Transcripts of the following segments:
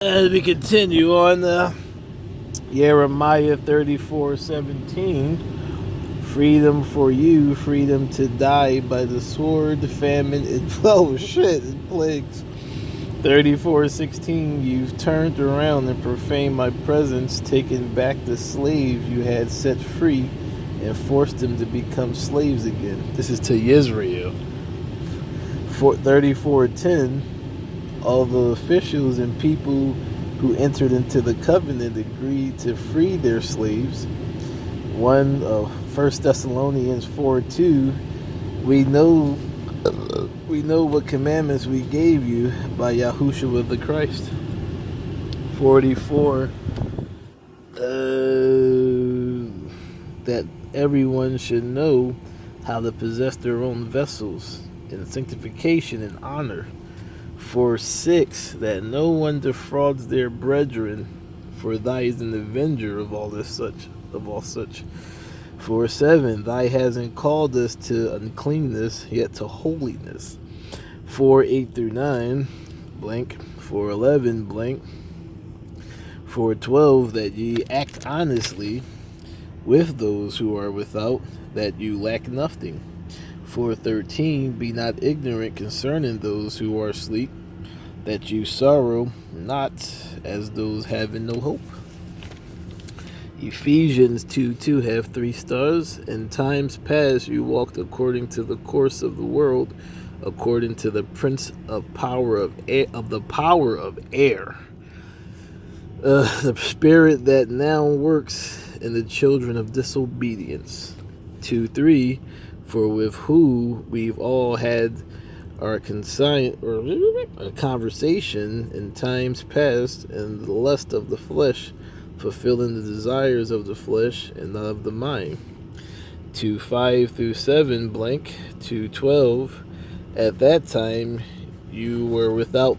As we continue on Jeremiah 34:17, freedom for you, freedom to die by the sword, famine, and oh shit, and plagues. 34:16, you've turned around and profaned my presence, taken back the slaves you had set free, and forced them to become slaves again. This is to Israel. 34:10, all the officials and people who entered into the covenant agreed to free their slaves. 1 Thessalonians 4:2, we know what commandments we gave you by Yahushua the Christ. 44, that everyone should know how to possess their own vessels in sanctification and honor. 4:6, that no one defrauds their brethren, for thy is an avenger of all such. 4:7, thy hasn't called us to uncleanness, yet to holiness. 4:8 through 9, blank. 4:11, blank. 4:12, that ye act honestly with those who are without, that you lack nothing. 4:13, be not ignorant concerning those who are asleep, that you sorrow not as those having no hope. Ephesians 2:2 have 3 stars. In times past you walked according to the course of the world, according to the prince of the power of air, the spirit that now works in the children of disobedience. 2:3, for with who we've all had our a conversation in times past in the lust of the flesh, fulfilling the desires of the flesh and not of the mind. 2:5 through 7, blank. 2:12, at that time you were without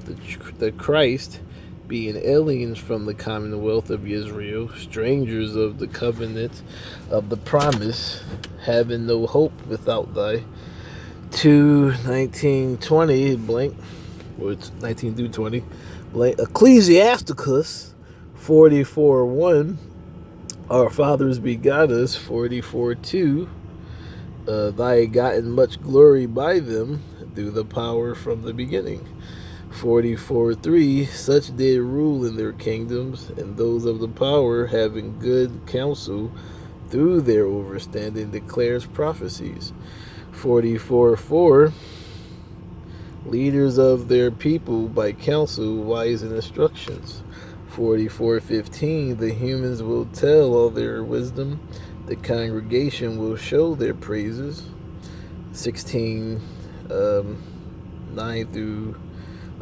the Christ, being aliens from the commonwealth of Israel, strangers of the covenant of the promise, having no hope without thy. 2:19-20, blank, or it's 19 through 20, blank. Ecclesiasticus 44:1, our fathers begot us. 44:2, thy gotten much glory by them through the power from the beginning. 44:3, such did rule in their kingdoms, and those of the power, having good counsel through their overstanding, declares prophecies. 44:4, leaders of their people by counsel, wise in instructions. 44:15, the humans will tell all their wisdom, the congregation will show their praises. 16, 9 through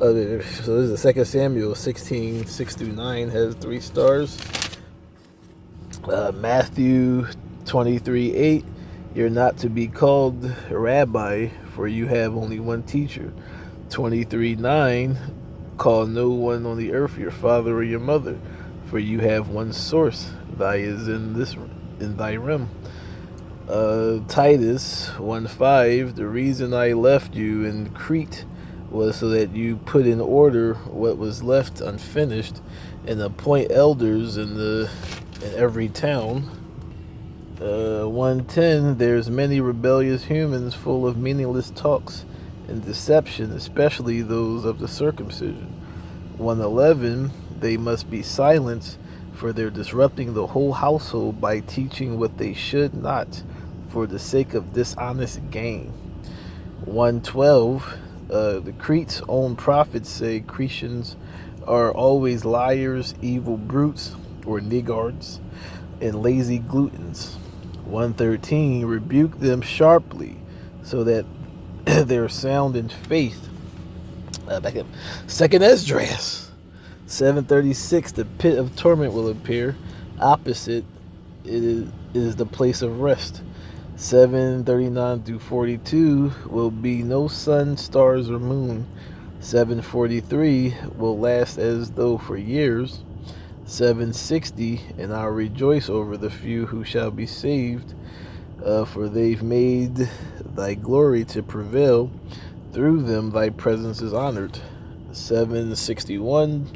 so this is 2 Samuel 16, 6 through 9 has 3 stars. Matthew 23:8, you're not to be called rabbi, for you have only one teacher. 23:9, call no one on the earth your father or your mother, for you have one source, thy is in thy realm. Titus 1:5, the reason I left you in Crete was so that you put in order what was left unfinished, and appoint elders in every town. 1:10, there's many rebellious humans full of meaningless talks and deception, especially those of the circumcision. 1:11, they must be silenced, for they're disrupting the whole household by teaching what they should not, for the sake of dishonest gain. 1:12, the Crete's own prophets say Cretians are always liars, evil brutes, or niggards, and lazy gluttons. 1:13, rebuke them sharply, so that they're sound in faith. Back up. 2 Esdras 7:36, the pit of torment will appear. Opposite it is the place of rest. 7:39 through 42, will be no sun, stars, or moon. 7:43, will last as though for years. 7:60, and I'll rejoice over the few who shall be saved, for they've made thy glory to prevail. Through them thy presence is honored. 7:61,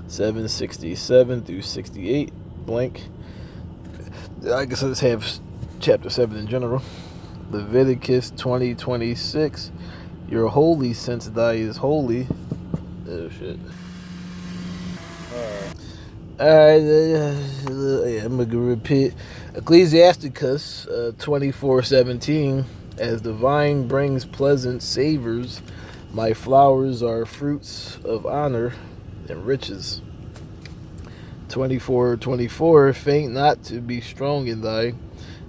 767 through 68 blank. I guess let's have chapter 7 in general. Leviticus 20:26. You're holy since thy is holy. Oh shit. Alright, I'm going to repeat. Ecclesiasticus 24:17. As the vine brings pleasant savors, my flowers are fruits of honor and riches. 24:24. Faint not to be strong in thy.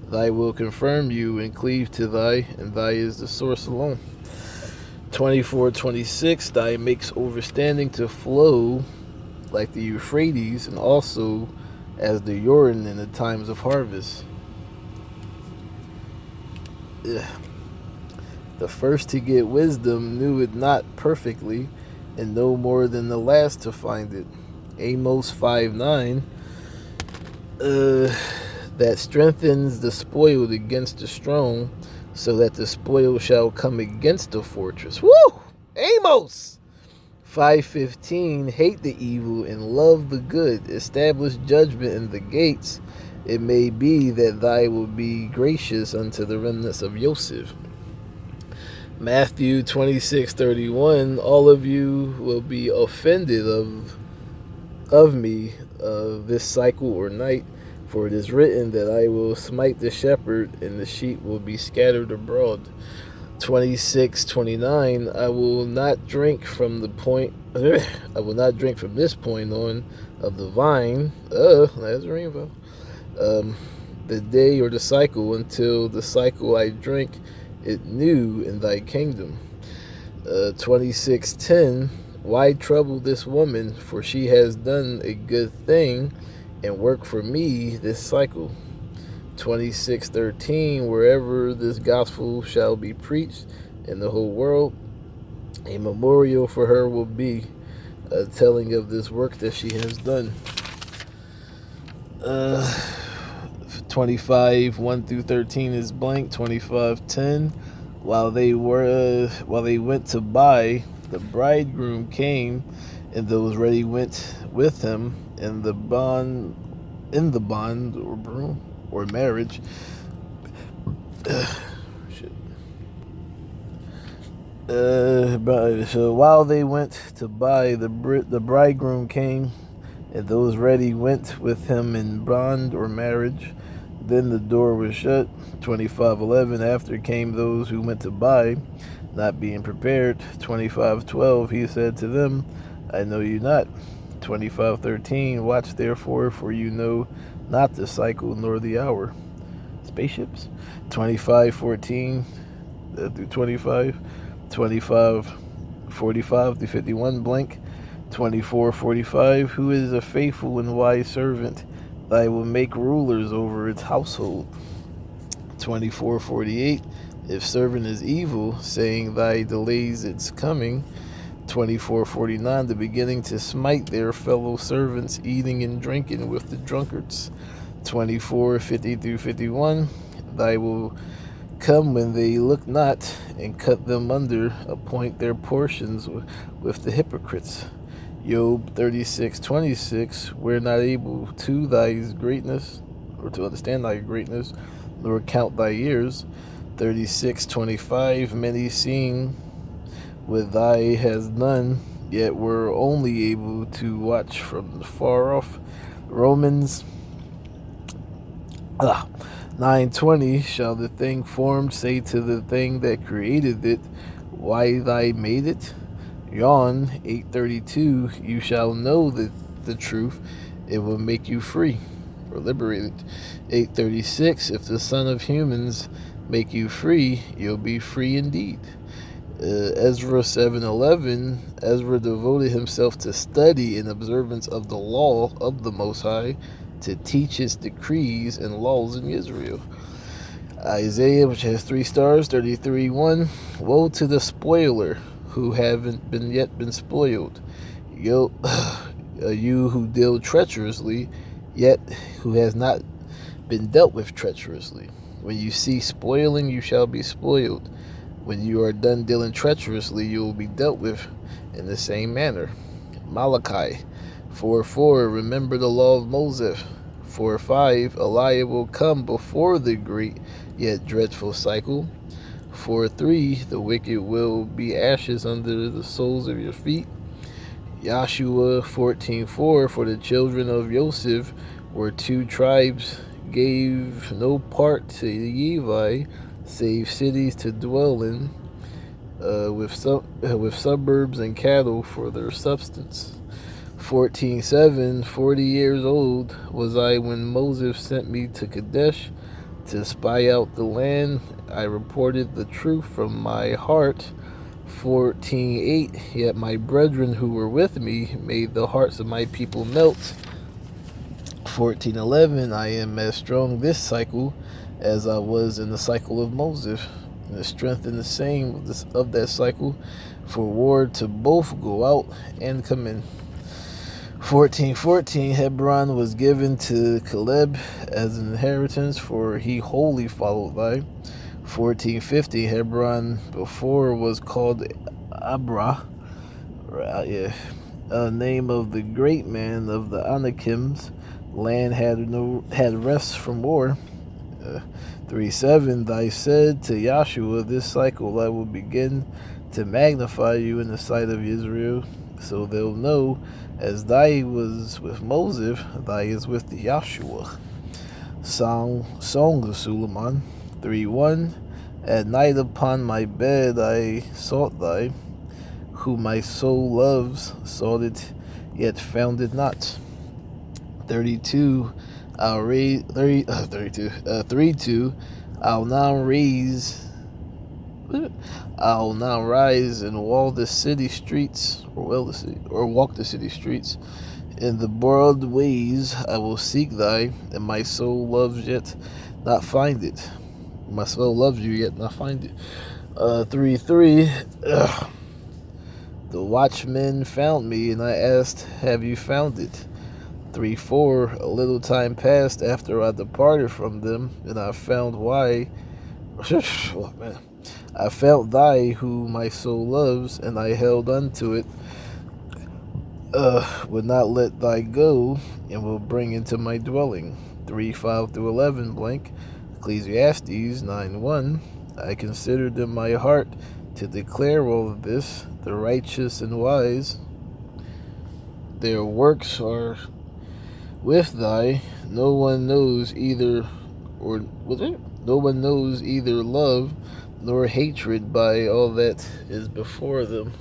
Thy will confirm you and cleave to thy, and thy is the source alone. 24:26. Thy makes overstanding to flow like the Euphrates, and also as the Jordan in the times of harvest. Ugh. The first to get wisdom knew it not perfectly, and no more than the last to find it. Amos 5:9. That strengthens the spoiled against the strong, so that the spoil shall come against the fortress. Woo! Amos! 5:15. Hate the evil and love the good. Establish judgment in the gates. It may be that thy will be gracious unto the remnants of Joseph. Matthew 26:31. All of you will be offended of me this cycle or night, for it is written that I will smite the shepherd and the sheep will be scattered abroad. 26:29. I will not drink from this point on of the vine. That's a rainbow. The day or the cycle until the cycle I drink it new in thy kingdom. 26:10. Why trouble this woman? For she has done a good thing and worked for me this cycle. 26:13. Wherever this gospel shall be preached in the whole world, a memorial for her will be, telling of this work that she has done. 25:1 through 13 is blank. 25:10. While they went to buy, the bridegroom came, and those ready went with him in the bond or marriage. So while they went to buy, the bridegroom came, and those ready went with him in bond or marriage. Then the door was shut. 25:11. After came those who went to buy, not being prepared. 25:12. He said to them, I know you not. 25:13. Watch therefore, for you know not the cycle nor the hour. Spaceships. 25:14 through 25. 25:45 through 51 blank. 24:45. Who is a faithful and wise servant? Thy will make rulers over its household. 24:48. If servant is evil, saying thy delays its coming. 24:49. The beginning to smite their fellow servants, eating and drinking with the drunkards. 24:50 through 51. Thy will come when they look not, and cut them under, appoint their portions with the hypocrites. Job 36:26. We're not able to thy greatness, or to understand thy greatness, nor count thy years. 36:25. Many seeing what thy has done, yet were only able to watch from far off. Romans 9:20. Shall the thing formed say to the thing that created it, why thy made it? John 8:32. You shall know the truth, it will make you free, or liberated. 8:36. If the Son of Humans make you free, you'll be free indeed. Ezra 7:11. Ezra devoted himself to study and observance of the law of the Most High, to teach its decrees and laws in Israel. Isaiah, which has 3 stars, 33:1. Woe to the spoiler who haven't been spoiled. You who deal treacherously, yet who has not been dealt with treacherously. When you see spoiling, you shall be spoiled. When you are done dealing treacherously, you will be dealt with in the same manner. Malachi 4:4, remember the law of Moses. 4:5, Elijah will come before the great yet dreadful cycle. 4:3, the wicked will be ashes under the soles of your feet. Joshua 14:4, for the children of Joseph were two tribes, gave no part to Levi, save cities to dwell in, with suburbs and cattle for their substance. 14:7, 40 years old was I when Moses sent me to Kadesh to spy out the land. I reported the truth from my heart. 14:8, yet my brethren who were with me made the hearts of my people melt. 14:11, I am as strong this cycle as I was in the cycle of Moses, and the strength in the same of that cycle for war to both go out and come in. 14:14, Hebron was given to Caleb as an inheritance, for he wholly followed thy. 14:50, Hebron before was called Abra, name of the great man of the Anakims. Land had rest from war. 3:7, thy said to Joshua, this cycle I will begin to magnify you in the sight of Israel, so they'll know as thy was with Moses, thy is with Joshua. Song of Suleiman 3:1, at night upon my bed I sought thy, who my soul loves, sought it, yet found it not. 32, I'll raise 3:2, I'll now rise and walk the city streets, walk the city streets. In the broad ways I will seek thy, and my soul loves yet not find it. My soul loves you yet not find it. 3:3, the watchmen found me, and I asked, have you found it? 3:4, a little time passed after I departed from them, and I found I felt thy who my soul loves, and I held unto it, would not let thy go, and will bring into my dwelling. 3:5-11 blank. Ecclesiastes 9:1, I considered in my heart to declare all of this, the righteous and wise, their works are with thy, no one knows either love nor hatred by all that is before them.